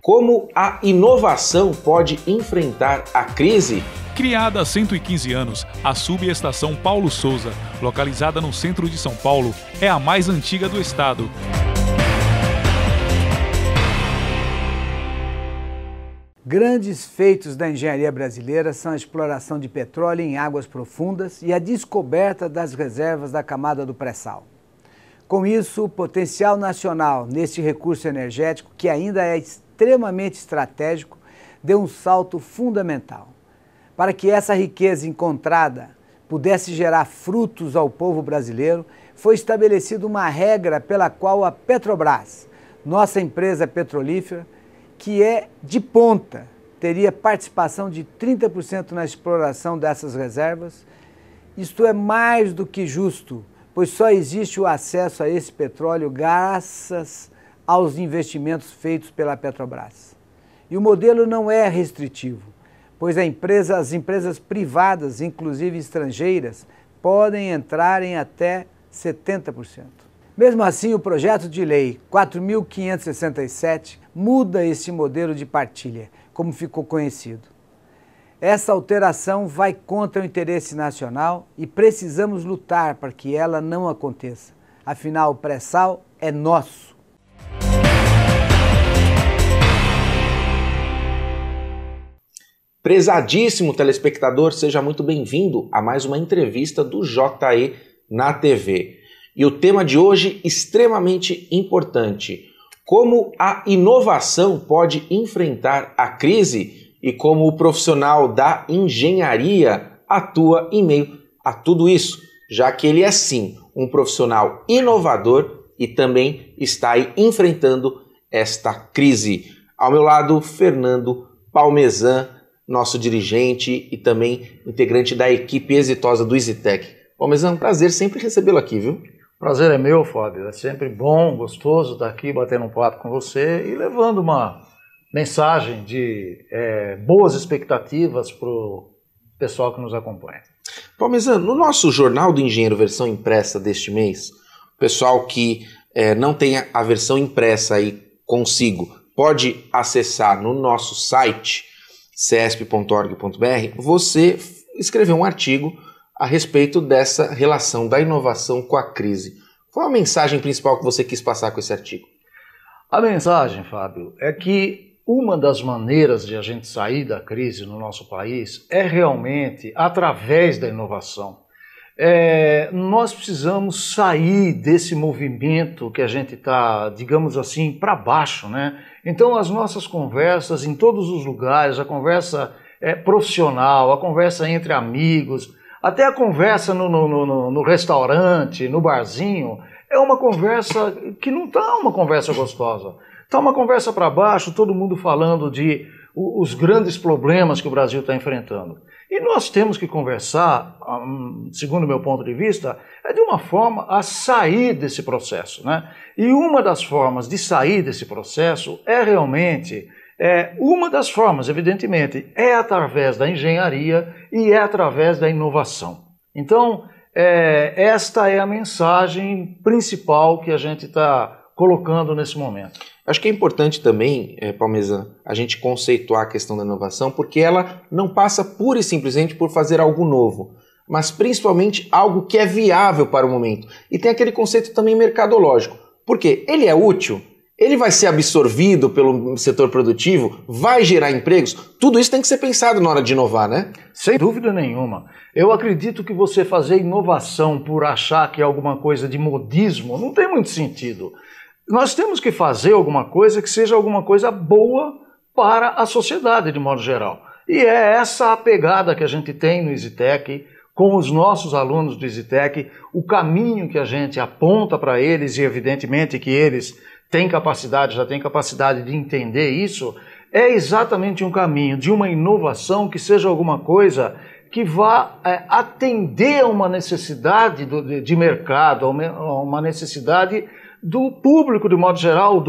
Como a inovação pode enfrentar a crise? Criada há 115 anos, a subestação Paulo Souza, localizada no centro de São Paulo, é a mais antiga do estado. Grandes feitos da engenharia brasileira são a exploração de petróleo em águas profundas e a descoberta das reservas da camada do pré-sal. Com isso, o potencial nacional neste recurso energético, que ainda é extremamente estratégico, deu um salto fundamental. Para que essa riqueza encontrada pudesse gerar frutos ao povo brasileiro, foi estabelecida uma regra pela qual a Petrobras, nossa empresa petrolífera, que é de ponta, teria participação de 30% na exploração dessas reservas. Isto é mais do que justo, pois só existe o acesso a esse petróleo graças aos investimentos feitos pela Petrobras. E o modelo não é restritivo, pois as empresas privadas, inclusive estrangeiras, podem entrar em até 70%. Mesmo assim, o projeto de lei 4.567 muda esse modelo de partilha, como ficou conhecido. Essa alteração vai contra o interesse nacional e precisamos lutar para que ela não aconteça. Afinal, o pré-sal é nosso. Prezadíssimo telespectador, seja muito bem-vindo a mais uma entrevista do JE na TV. E o tema de hoje, extremamente importante: como a inovação pode enfrentar a crise e como o profissional da engenharia atua em meio a tudo isso, já que ele é sim um profissional inovador e também está aí enfrentando esta crise. Ao meu lado, Fernando Palmesan, nosso dirigente e também integrante da equipe exitosa do EasyTech. Palmesan, prazer sempre recebê-lo aqui, viu? Prazer é meu, Fábio. É sempre bom, gostoso estar aqui batendo um papo com você e levando uma mensagem de boas expectativas para o pessoal que nos acompanha. Palmesan, no nosso Jornal do Engenheiro versão impressa deste mês, o pessoal que não tem a versão impressa aí consigo pode acessar no nosso site cesp.org.br, você escreveu um artigo a respeito dessa relação da inovação com a crise. Qual a mensagem principal que você quis passar com esse artigo? A mensagem, Fábio, é que uma das maneiras de a gente sair da crise no nosso país é realmente através da inovação. Nós precisamos sair desse movimento que a gente está, digamos assim, para baixo, né? Então as nossas conversas em todos os lugares, a conversa profissional, a conversa entre amigos, até a conversa no restaurante, no barzinho, é uma conversa que não está uma conversa gostosa. Está uma conversa para baixo, todo mundo falando de os grandes problemas que o Brasil está enfrentando. E nós temos que conversar, segundo o meu ponto de vista, de uma forma a sair desse processo, né? E uma das formas de sair desse processo é realmente... uma das formas, evidentemente, é através da engenharia e é através da inovação. Então, esta é a mensagem principal que a gente está colocando nesse momento. Acho que é importante também, Palmesan, a gente conceituar a questão da inovação, porque ela não passa pura e simplesmente por fazer algo novo, mas principalmente algo que é viável para o momento. E tem aquele conceito também mercadológico. Por quê? Ele é útil? Ele vai ser absorvido pelo setor produtivo? Vai gerar empregos? Tudo isso tem que ser pensado na hora de inovar, né? Sem dúvida nenhuma. Eu acredito que você fazer inovação por achar que é alguma coisa de modismo não tem muito sentido. Nós temos que fazer alguma coisa que seja alguma coisa boa para a sociedade de modo geral. E é essa a pegada que a gente tem no EasyTech, com os nossos alunos do EasyTech, o caminho que a gente aponta para eles, e evidentemente que eles já têm capacidade de entender isso, é exatamente um caminho de uma inovação que seja alguma coisa que vá atender a uma necessidade de mercado, a uma necessidade do público, de modo geral,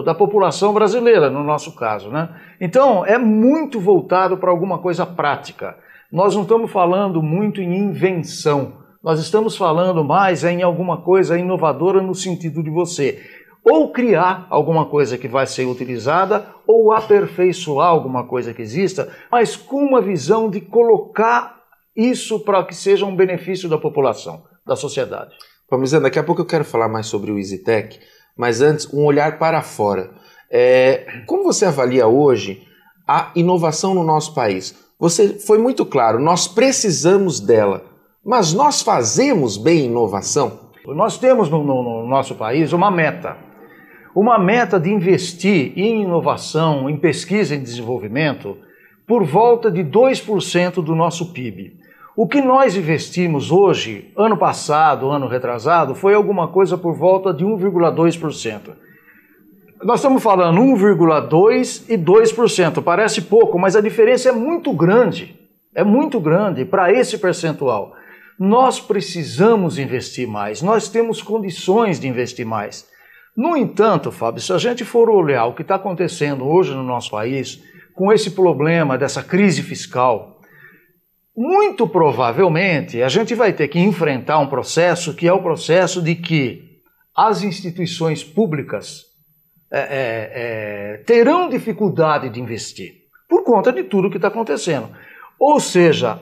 da população brasileira, no nosso caso, né? Então, é muito voltado para alguma coisa prática. Nós não estamos falando muito em invenção, nós estamos falando mais em alguma coisa inovadora no sentido de você ou criar alguma coisa que vai ser utilizada, ou aperfeiçoar alguma coisa que exista, mas com uma visão de colocar isso para que seja um benefício da população, da sociedade. Palmisano, daqui a pouco eu quero falar mais sobre o EasyTech, mas antes, um olhar para fora. Como você avalia hoje a inovação no nosso país? Você foi muito claro, nós precisamos dela, mas nós fazemos bem inovação? Nós temos no nosso país uma meta de investir em inovação, em pesquisa e desenvolvimento, por volta de 2% do nosso PIB. O que nós investimos hoje, ano passado, ano retrasado, foi alguma coisa por volta de 1,2%. Nós estamos falando 1,2% e 2%, parece pouco, mas a diferença é muito grande para esse percentual. Nós precisamos investir mais, nós temos condições de investir mais. No entanto, Fábio, se a gente for olhar o que está acontecendo hoje no nosso país, com esse problema dessa crise fiscal, muito provavelmente a gente vai ter que enfrentar um processo que é o processo de que as instituições públicas terão dificuldade de investir por conta de tudo que está acontecendo. Ou seja,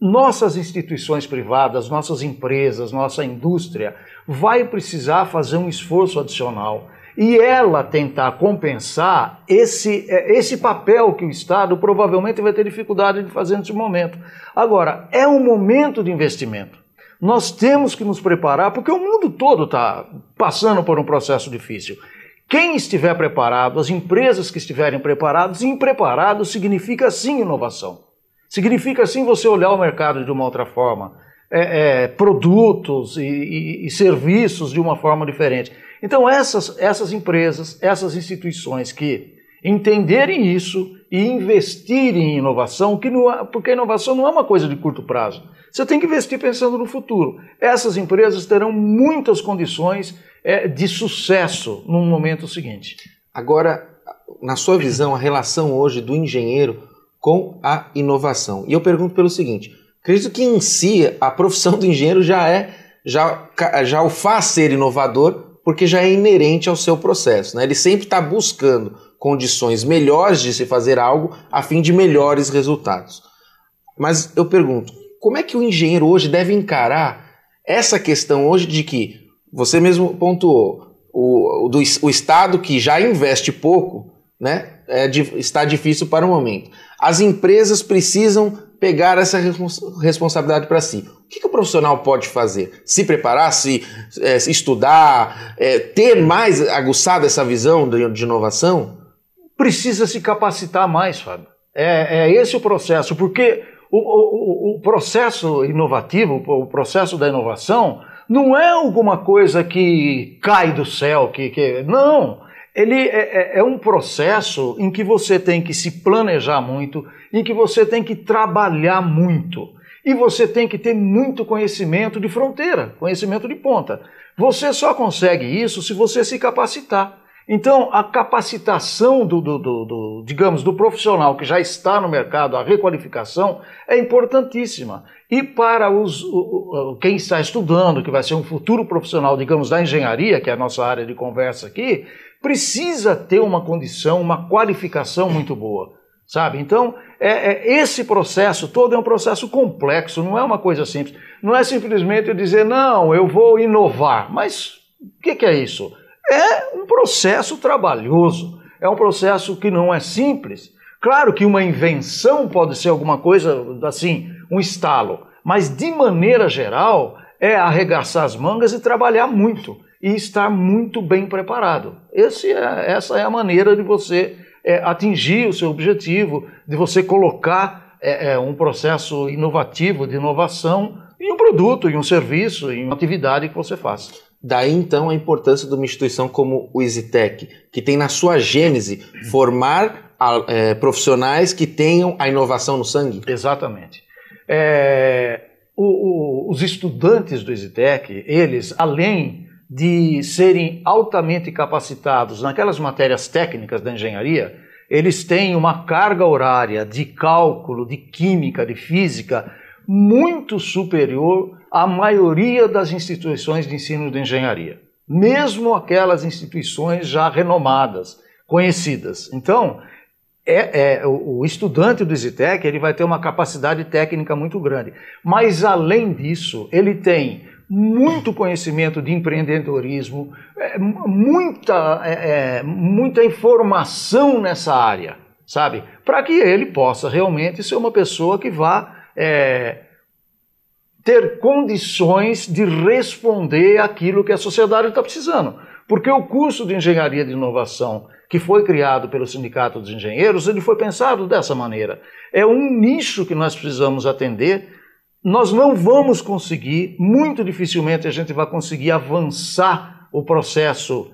nossas instituições privadas, nossas empresas, nossa indústria vai precisar fazer um esforço adicional e ela tentar compensar esse papel que o Estado provavelmente vai ter dificuldade de fazer nesse momento. Agora, é um momento de investimento. Nós temos que nos preparar, porque o mundo todo está passando por um processo difícil. Quem estiver preparado, as empresas que estiverem preparadas, e impreparado significa sim inovação. Significa sim você olhar o mercado de uma outra forma, produtos e serviços de uma forma diferente. Então essas empresas, essas instituições que entenderem isso e investirem em inovação, porque a inovação não é uma coisa de curto prazo. Você tem que investir pensando no futuro. Essas empresas terão muitas condições de sucesso no momento seguinte. Agora, na sua visão, a relação hoje do engenheiro com a inovação. E eu pergunto pelo seguinte, acredito que em si a profissão do engenheiro já o faz ser inovador, porque já é inerente ao seu processo, né? Ele sempre está buscando condições melhores de se fazer algo a fim de melhores resultados. Mas eu pergunto, como é que o engenheiro hoje deve encarar essa questão hoje de que, você mesmo pontuou, o Estado que já investe pouco, né, está difícil para o momento. As empresas precisam pegar essa responsabilidade para si. O que o profissional pode fazer? Se preparar, se estudar, ter mais aguçada essa visão de inovação? Precisa se capacitar mais, Fábio. É esse o processo, porque o processo inovativo, o processo da inovação, não é alguma coisa que cai do céu, não. Ele é um processo em que você tem que se planejar muito, em que você tem que trabalhar muito. E você tem que ter muito conhecimento de fronteira, conhecimento de ponta. Você só consegue isso se você se capacitar. Então, a capacitação do profissional que já está no mercado, a requalificação, é importantíssima. E para quem está estudando, que vai ser um futuro profissional, digamos, da engenharia, que é a nossa área de conversa aqui, precisa ter uma condição, uma qualificação muito boa, sabe? Então, esse processo todo é um processo complexo, não é uma coisa simples. Não é simplesmente eu dizer, não, eu vou inovar. Mas o que é isso? É um processo trabalhoso, é um processo que não é simples. Claro que uma invenção pode ser alguma coisa assim, um estalo, mas de maneira geral é arregaçar as mangas e trabalhar muito e estar muito bem preparado. Essa é a maneira de você atingir o seu objetivo, de você colocar um processo inovativo, de inovação em um produto, em um serviço, em uma atividade que você faça. Daí, então, a importância de uma instituição como o EasyTech, que tem na sua gênese formar profissionais que tenham a inovação no sangue? Exatamente. Os estudantes do EasyTech, eles, além de serem altamente capacitados naquelas matérias técnicas da engenharia, eles têm uma carga horária de cálculo, de química, de física muito superior à maioria das instituições de ensino de engenharia. mesmo aquelas instituições já renomadas, conhecidas. Então, o estudante do EasyTech ele vai ter uma capacidade técnica muito grande, mas além disso, ele tem muito conhecimento de empreendedorismo, muita informação nessa área, sabe? Para que ele possa realmente ser uma pessoa que vá ter condições de responder àquilo que a sociedade está precisando. Porque o curso de Engenharia de Inovação, que foi criado pelo Sindicato dos Engenheiros, ele foi pensado dessa maneira. É um nicho que nós precisamos atender. Nós não vamos conseguir, muito dificilmente a gente vai conseguir avançar o processo,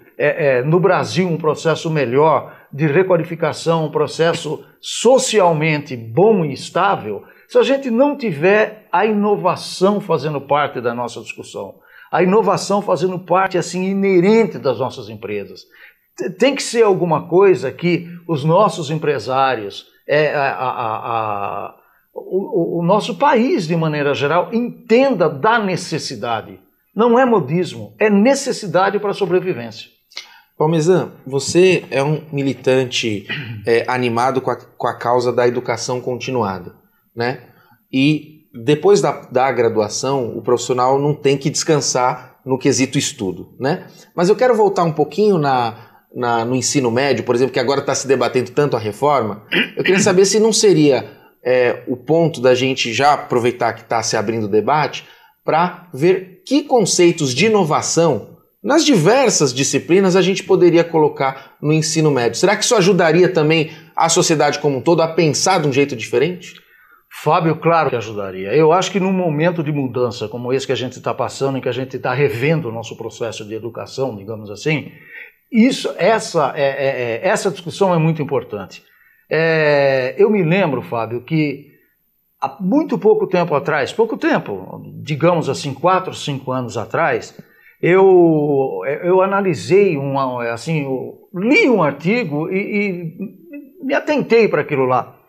no Brasil, um processo melhor de requalificação, um processo socialmente bom e estável, se a gente não tiver a inovação fazendo parte da nossa discussão, a inovação fazendo parte assim inerente das nossas empresas. Tem que ser alguma coisa que os nossos empresários, o nosso país de maneira geral, entenda da necessidade. Não é modismo, é necessidade para a sobrevivência. Parmesan, você é um militante animado com a causa da educação continuada, né? E depois da graduação, o profissional não tem que descansar no quesito estudo, né? Mas eu quero voltar um pouquinho no ensino médio, por exemplo, que agora está se debatendo tanto a reforma. Eu queria saber se não seria o ponto da gente já aproveitar que está se abrindo o debate para ver que conceitos de inovação nas diversas disciplinas a gente poderia colocar no ensino médio. Será que isso ajudaria também a sociedade como um todo a pensar de um jeito diferente? Fábio, claro que ajudaria. Eu acho que num momento de mudança como esse que a gente está passando, em que a gente está revendo o nosso processo de educação, digamos assim, essa discussão é muito importante. Eu me lembro, Fábio, que há muito pouco tempo atrás, digamos assim, 4 ou 5 anos atrás, eu analisei, li um artigo e me atentei para aquilo lá.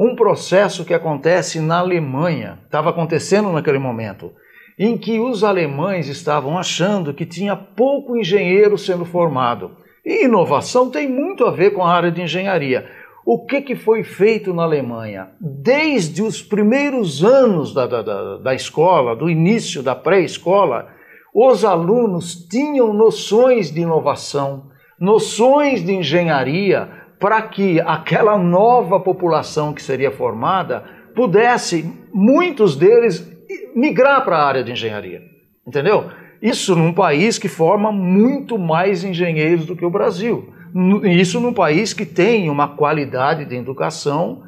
Um processo que acontece na Alemanha, estava acontecendo naquele momento, em que os alemães estavam achando que tinha pouco engenheiro sendo formado. E inovação tem muito a ver com a área de engenharia. O que foi feito na Alemanha? Desde os primeiros anos da escola, do início da pré-escola, os alunos tinham noções de inovação, noções de engenharia, para que aquela nova população que seria formada pudesse, muitos deles, migrar para a área de engenharia. Entendeu? Isso num país que forma muito mais engenheiros do que o Brasil. Isso num país que tem uma qualidade de educação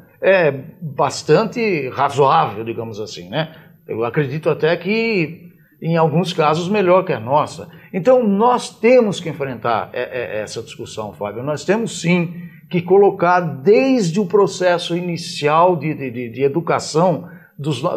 bastante razoável, digamos assim, né? Eu acredito até que, em alguns casos, melhor que a nossa. Então, nós temos que enfrentar essa discussão, Fábio. Nós temos, sim, que colocar desde o processo inicial de educação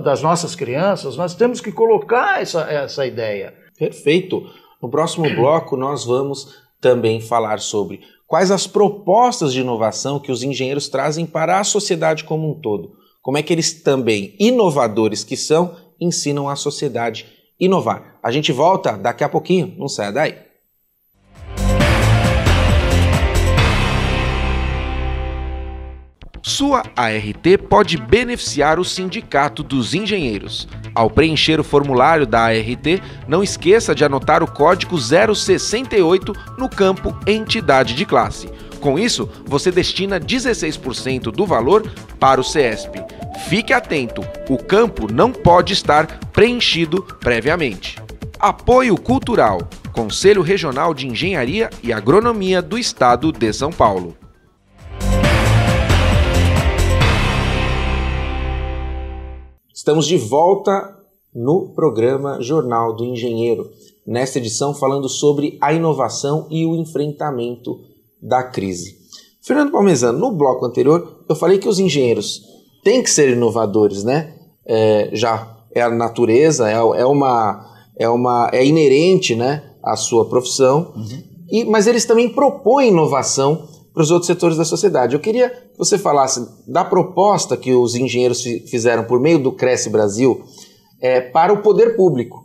das nossas crianças, nós temos que colocar essa ideia. Perfeito. No próximo bloco, nós vamos também falar sobre quais as propostas de inovação que os engenheiros trazem para a sociedade como um todo. Como é que eles também, inovadores que são, ensinam a sociedade a inovar. A gente volta daqui a pouquinho, não saia daí. Sua ART pode beneficiar o Sindicato dos Engenheiros. Ao preencher o formulário da ART, não esqueça de anotar o código 068 no campo Entidade de Classe. Com isso, você destina 16% do valor para o CESP. Fique atento, o campo não pode estar preenchido previamente. Apoio Cultural, Conselho Regional de Engenharia e Agronomia do Estado de São Paulo. Estamos de volta no programa Jornal do Engenheiro, nesta edição falando sobre a inovação e o enfrentamento da crise. Fernando Parmesan, no bloco anterior eu falei que os engenheiros têm que ser inovadores, né? Já é a natureza, é inerente, né, à sua profissão, mas eles também propõem inovação para os outros setores da sociedade. Eu queria que você falasse da proposta que os engenheiros fizeram por meio do Cresce Brasil para o poder público.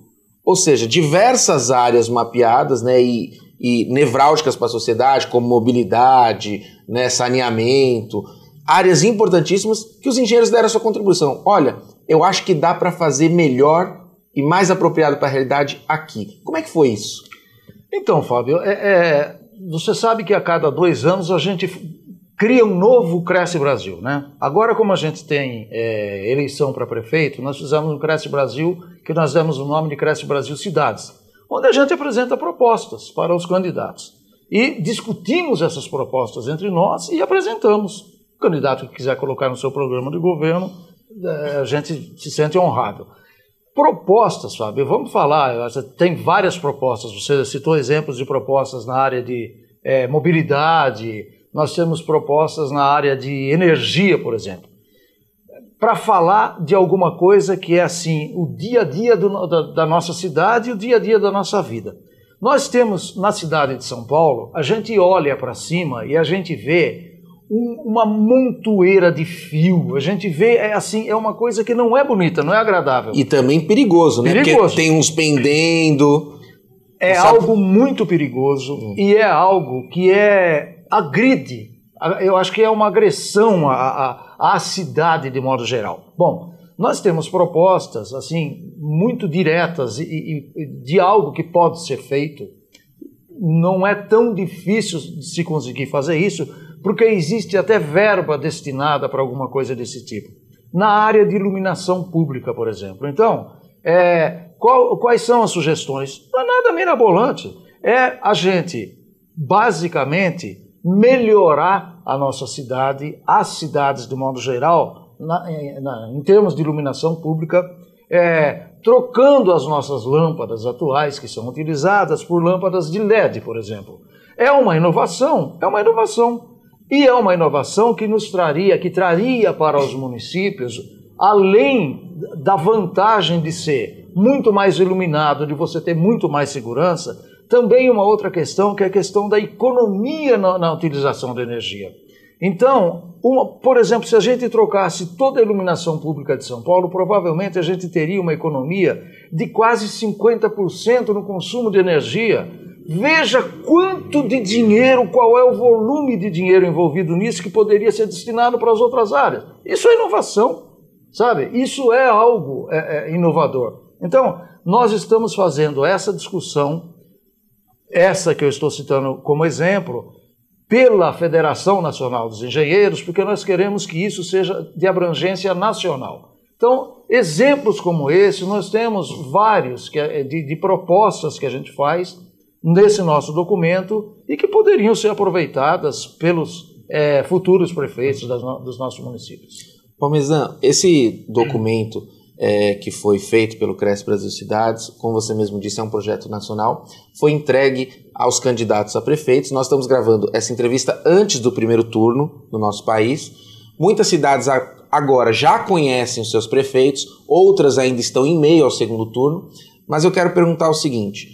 Ou seja, diversas áreas mapeadas, né, e nevrálgicas para a sociedade, como mobilidade, né, saneamento, áreas importantíssimas que os engenheiros deram a sua contribuição. Olha, eu acho que dá para fazer melhor e mais apropriado para a realidade aqui. Como é que foi isso? Então, Fábio, você sabe que a cada 2 anos a gente cria um novo Cresce Brasil, né? Agora, como a gente tem eleição para prefeito, nós fizemos um Cresce Brasil, que nós demos o nome de Cresce Brasil Cidades, onde a gente apresenta propostas para os candidatos. E discutimos essas propostas entre nós e apresentamos. O candidato que quiser colocar no seu programa de governo, a gente se sente honrado. Propostas, Fábio, vamos falar, tem várias propostas, você citou exemplos de propostas na área de mobilidade, nós temos propostas na área de energia, por exemplo. Para falar de alguma coisa que é assim, o dia a dia da nossa cidade e o dia a dia da nossa vida. Nós temos na cidade de São Paulo, a gente olha para cima e a gente vê uma montoeira de fio, a gente vê, é uma coisa que não é bonita, não é agradável. E também perigoso, né? Perigoso. Porque tem uns pendendo. É algo muito perigoso e é algo que agride, eu acho que é uma agressão à cidade de modo geral. Bom, nós temos propostas assim muito diretas e de algo que pode ser feito. Não é tão difícil de se conseguir fazer isso, porque existe até verba destinada para alguma coisa desse tipo. Na área de iluminação pública, por exemplo. Então, quais são as sugestões? Não é nada mirabolante. É a gente, basicamente, melhorar a nossa cidade, as cidades de modo geral, em termos de iluminação pública, trocando as nossas lâmpadas atuais que são utilizadas por lâmpadas de LED, por exemplo. É uma inovação, e é uma inovação que traria para os municípios, além da vantagem de ser muito mais iluminado, de você ter muito mais segurança, também uma outra questão, que é a questão da economia na utilização da energia. Então, por exemplo, se a gente trocasse toda a iluminação pública de São Paulo, provavelmente a gente teria uma economia de quase 50% no consumo de energia. Veja quanto de dinheiro, qual é o volume de dinheiro envolvido nisso que poderia ser destinado para as outras áreas. Isso é inovação, sabe? Isso é algo inovador. Então, nós estamos fazendo essa discussão, essa que eu estou citando como exemplo, pela Federação Nacional dos Engenheiros, porque nós queremos que isso seja de abrangência nacional. Então, exemplos como esse, nós temos vários de propostas que a gente faz nesse nosso documento e que poderiam ser aproveitadas pelos futuros prefeitos dos nossos municípios. Parmesan, esse documento que foi feito pelo Cresce Brasil Cidades, como você mesmo disse, é um projeto nacional, foi entregue aos candidatos a prefeitos. Nós estamos gravando essa entrevista antes do primeiro turno no nosso país. Muitas cidades agora já conhecem os seus prefeitos, outras ainda estão em meio ao segundo turno, mas eu quero perguntar o seguinte,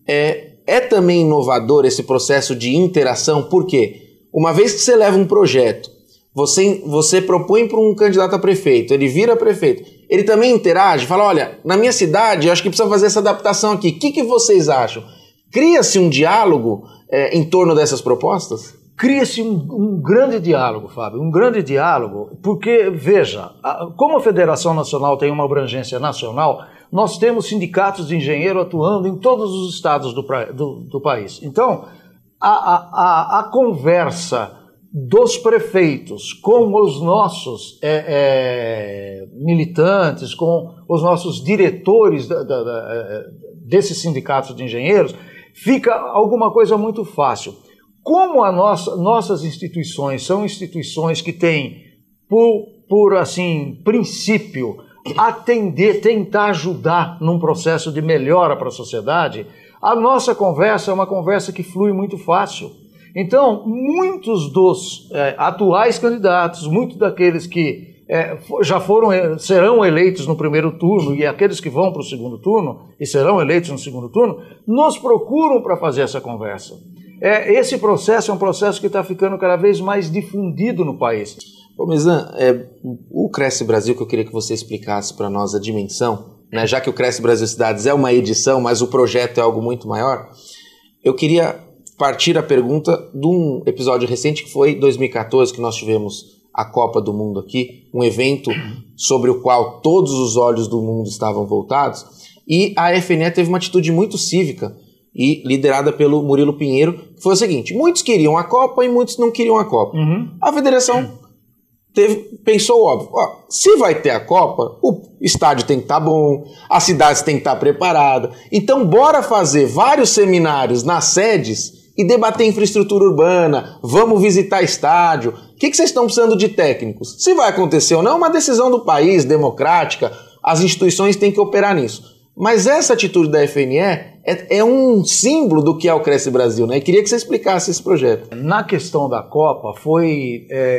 é também inovador esse processo de interação, porque uma vez que você leva um projeto, você propõe para um candidato a prefeito, ele vira prefeito, ele também interage, fala, olha, na minha cidade eu acho que precisa fazer essa adaptação aqui, o que vocês acham? Cria-se um diálogo em torno dessas propostas? Cria-se um grande diálogo, Fábio, um grande diálogo, porque, veja, como a Federação Nacional tem uma abrangência nacional, nós temos sindicatos de engenheiro atuando em todos os estados do país. Então, a conversa dos prefeitos com os nossos militantes, com os nossos diretores desses sindicatos de engenheiros, fica alguma coisa muito fácil. Como nossas instituições são instituições que têm, por assim, princípio, tentar ajudar num processo de melhora para a sociedade, a nossa conversa é uma conversa que flui muito fácil. Então, muitos dos atuais candidatos, muitos daqueles que serão eleitos no primeiro turno e aqueles que vão para o segundo turno e serão eleitos no segundo turno, nos procuram para fazer essa conversa. Esse processo é um processo que está ficando cada vez mais difundido no país. Parmesan, o Cresce Brasil, que eu queria que você explicasse para nós a dimensão, né, já que o Cresce Brasil Cidades é uma edição, mas o projeto é algo muito maior, eu queria partir a pergunta de um episódio recente que foi 2014, que nós tivemos a Copa do Mundo aqui, um evento sobre o qual todos os olhos do mundo estavam voltados, e a FNE teve uma atitude muito cívica e liderada pelo Murilo Pinheiro, que foi o seguinte: muitos queriam a Copa e muitos não queriam a Copa. A federação pensou óbvio, se vai ter a Copa, o estádio tem que estar bom, as cidades têm que estar preparadas, então bora fazer vários seminários nas sedes e debater infraestrutura urbana, vamos visitar estádio, o que vocês estão precisando de técnicos? Se vai acontecer ou não, é uma decisão do país, democrática, as instituições têm que operar nisso. Mas essa atitude da FNE é um símbolo do que é o Cresce Brasil, né? Eu queria que você explicasse esse projeto. Na questão da Copa,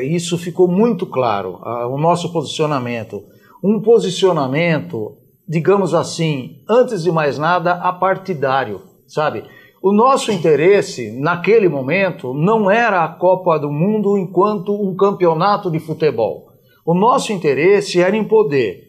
isso ficou muito claro, o nosso posicionamento. Um posicionamento, digamos assim, antes de mais nada, apartidário, sabe? O nosso interesse, naquele momento, não era a Copa do Mundo enquanto um campeonato de futebol. O nosso interesse era em poder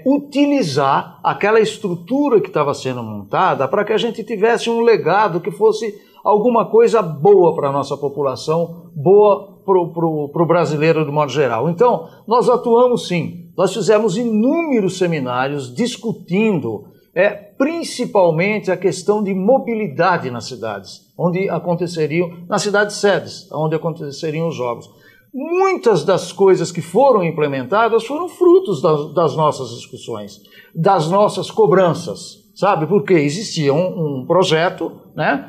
utilizar aquela estrutura que estava sendo montada para que a gente tivesse um legado que fosse alguma coisa boa para a nossa população, boa para o brasileiro de modo geral. Então, nós atuamos sim, nós fizemos inúmeros seminários discutindo principalmente a questão de mobilidade nas cidades, nas cidades sedes, onde aconteceriam os jogos. Muitas das coisas que foram implementadas foram frutos das nossas discussões, das nossas cobranças, sabe? Porque existia um projeto, né,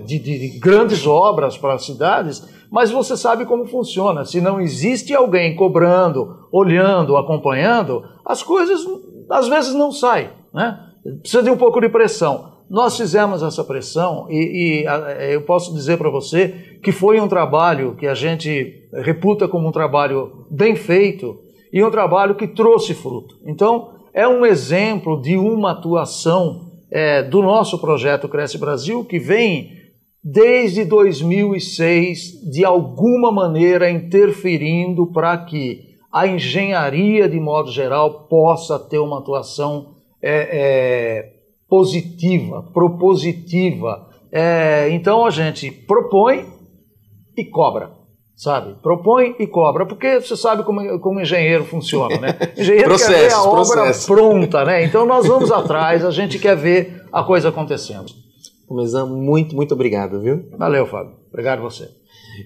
de grandes obras para as cidades, mas você sabe como funciona. Se não existe alguém cobrando, olhando, acompanhando, as coisas às vezes não saem, né? Precisa de um pouco de pressão. Nós fizemos essa pressão e eu posso dizer para você que foi um trabalho que a gente reputa como um trabalho bem feito e um trabalho que trouxe fruto. Então, é um exemplo de uma atuação do nosso projeto Cresce Brasil, que vem desde 2006, de alguma maneira interferindo para que a engenharia, de modo geral, possa ter uma atuação positiva, propositiva. Então a gente propõe e cobra, sabe? Propõe e cobra, porque você sabe como engenheiro funciona, né? Engenheiro quer ver a obra pronta, né? Então nós vamos atrás, a gente quer ver a coisa acontecendo. Começan, muito obrigado, viu? Valeu, Fábio. Obrigado a você.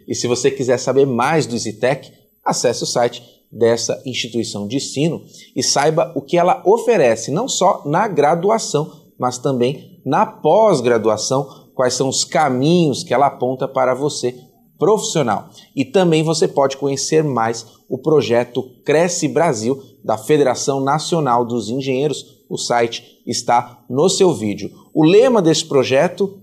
E se você quiser saber mais do EasyTech, acesse o site dessa instituição de ensino e saiba o que ela oferece, não só na graduação, mas também na pós-graduação, quais são os caminhos que ela aponta para você profissional. E também você pode conhecer mais o projeto Cresce Brasil, da Federação Nacional dos Engenheiros. O site está no seu vídeo. O lema desse projeto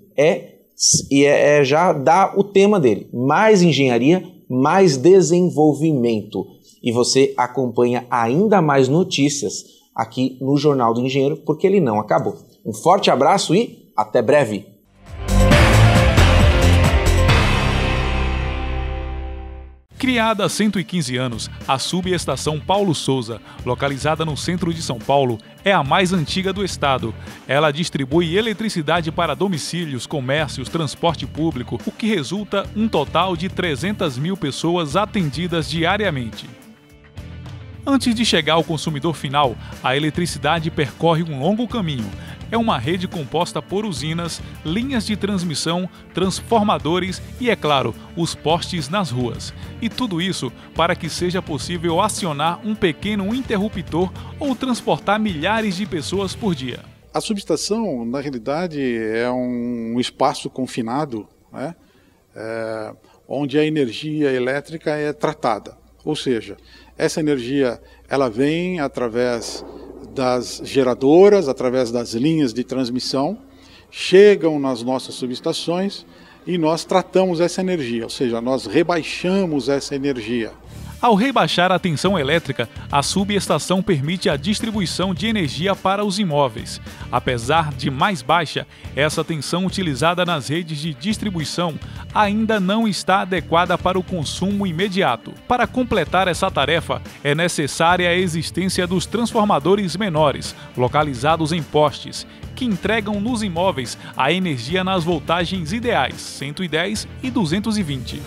já dá o tema dele: mais engenharia, mais desenvolvimento. E você acompanha ainda mais notícias aqui no Jornal do Engenheiro, porque ele não acabou. Um forte abraço e até breve! Criada há 115 anos, a subestação Paulo Souza, localizada no centro de São Paulo, é a mais antiga do estado. Ela distribui eletricidade para domicílios, comércios, transporte público, o que resulta um total de 300 mil pessoas atendidas diariamente. Antes de chegar ao consumidor final, a eletricidade percorre um longo caminho. É uma rede composta por usinas, linhas de transmissão, transformadores e, é claro, os postes nas ruas. E tudo isso para que seja possível acionar um pequeno interruptor ou transportar milhares de pessoas por dia. A subestação, na realidade, é um espaço confinado, né? Onde a energia elétrica é tratada. Ou seja, essa energia ela vem através das geradoras, através das linhas de transmissão, chegam nas nossas subestações e nós tratamos essa energia, ou seja, nós rebaixamos essa energia. Ao rebaixar a tensão elétrica, a subestação permite a distribuição de energia para os imóveis. Apesar de mais baixa, essa tensão utilizada nas redes de distribuição ainda não está adequada para o consumo imediato. Para completar essa tarefa, é necessária a existência dos transformadores menores, localizados em postes, que entregam nos imóveis a energia nas voltagens ideais, 110 e 220.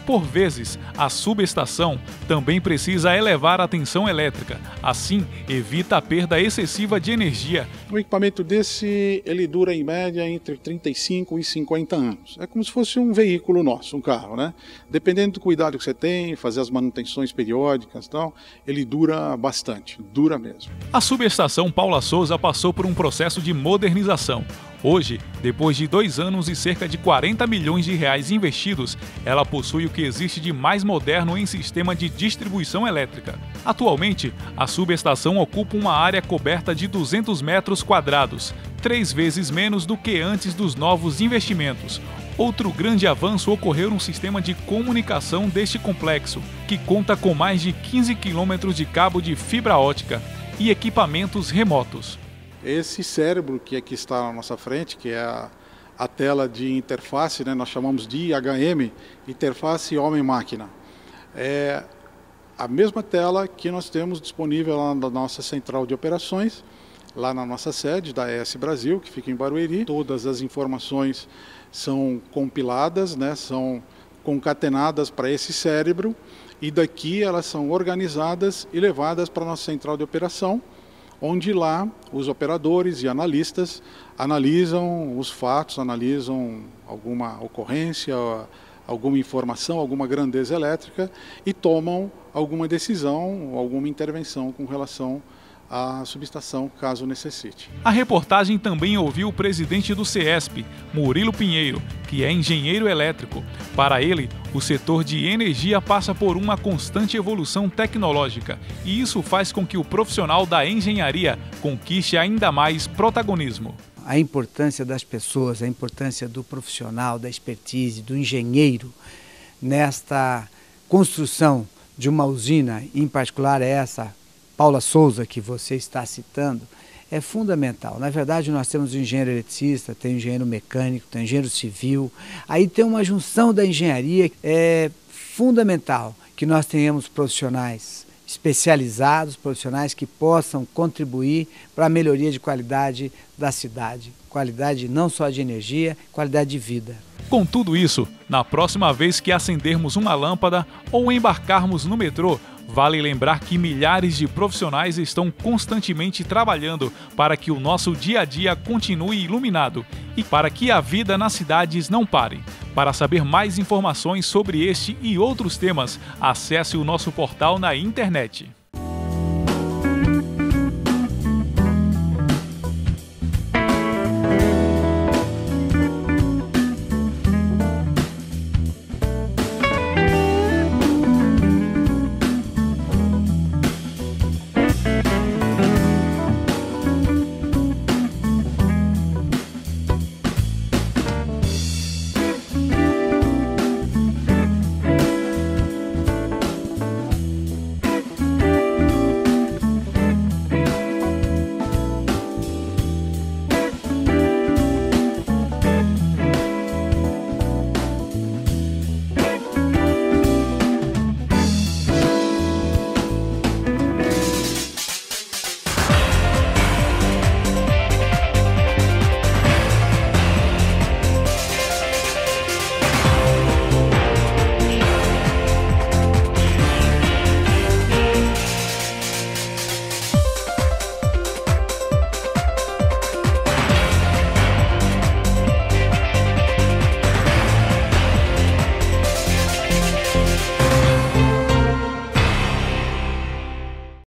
Por vezes, a subestação também precisa elevar a tensão elétrica, assim evita a perda excessiva de energia. Um equipamento desse, ele dura em média entre 35 e 50 anos. É como se fosse um veículo nosso, um carro, né? Dependendo do cuidado que você tem, fazer as manutenções periódicas e tal, ele dura bastante, dura mesmo. A subestação Paula Souza passou por um processo de modernização. Hoje, depois de 2 anos e cerca de 40 milhões de reais investidos, ela possui o que existe de mais moderno em sistema de distribuição elétrica. Atualmente, a subestação ocupa uma área coberta de 200 metros quadrados, 3 vezes menos do que antes dos novos investimentos. Outro grande avanço ocorreu no sistema de comunicação deste complexo, que conta com mais de 15 quilômetros de cabo de fibra ótica e equipamentos remotos. Esse cérebro que aqui está na nossa frente, que é a tela de interface, né, nós chamamos de IHM, Interface Homem-Máquina. É a mesma tela que nós temos disponível lá na nossa central de operações, lá na nossa sede da ES Brasil, que fica em Barueri. Todas as informações são compiladas, né, são concatenadas para esse cérebro, e daqui elas são organizadas e levadas para a nossa central de operação, onde lá os operadores e analistas analisam os fatos, analisam alguma ocorrência, alguma informação, alguma grandeza elétrica e tomam alguma decisão, alguma intervenção com relação à subestação, caso necessite. A reportagem também ouviu o presidente do CESP, Murilo Pinheiro, que é engenheiro elétrico. Para ele, o setor de energia passa por uma constante evolução tecnológica, e isso faz com que o profissional da engenharia conquiste ainda mais protagonismo. A importância das pessoas, a importância do profissional, da expertise, do engenheiro nesta construção de uma usina, em particular essa Paula Souza, que você está citando, é fundamental. Na verdade, nós temos o engenheiro eletricista, tem o engenheiro mecânico, tem o engenheiro civil. Aí tem uma junção da engenharia. É fundamental que nós tenhamos profissionais especializados, profissionais que possam contribuir para a melhoria de qualidade da cidade. Qualidade não só de energia, qualidade de vida. Com tudo isso, na próxima vez que acendermos uma lâmpada ou embarcarmos no metrô, vale lembrar que milhares de profissionais estão constantemente trabalhando para que o nosso dia a dia continue iluminado e para que a vida nas cidades não pare. Para saber mais informações sobre este e outros temas, acesse o nosso portal na internet.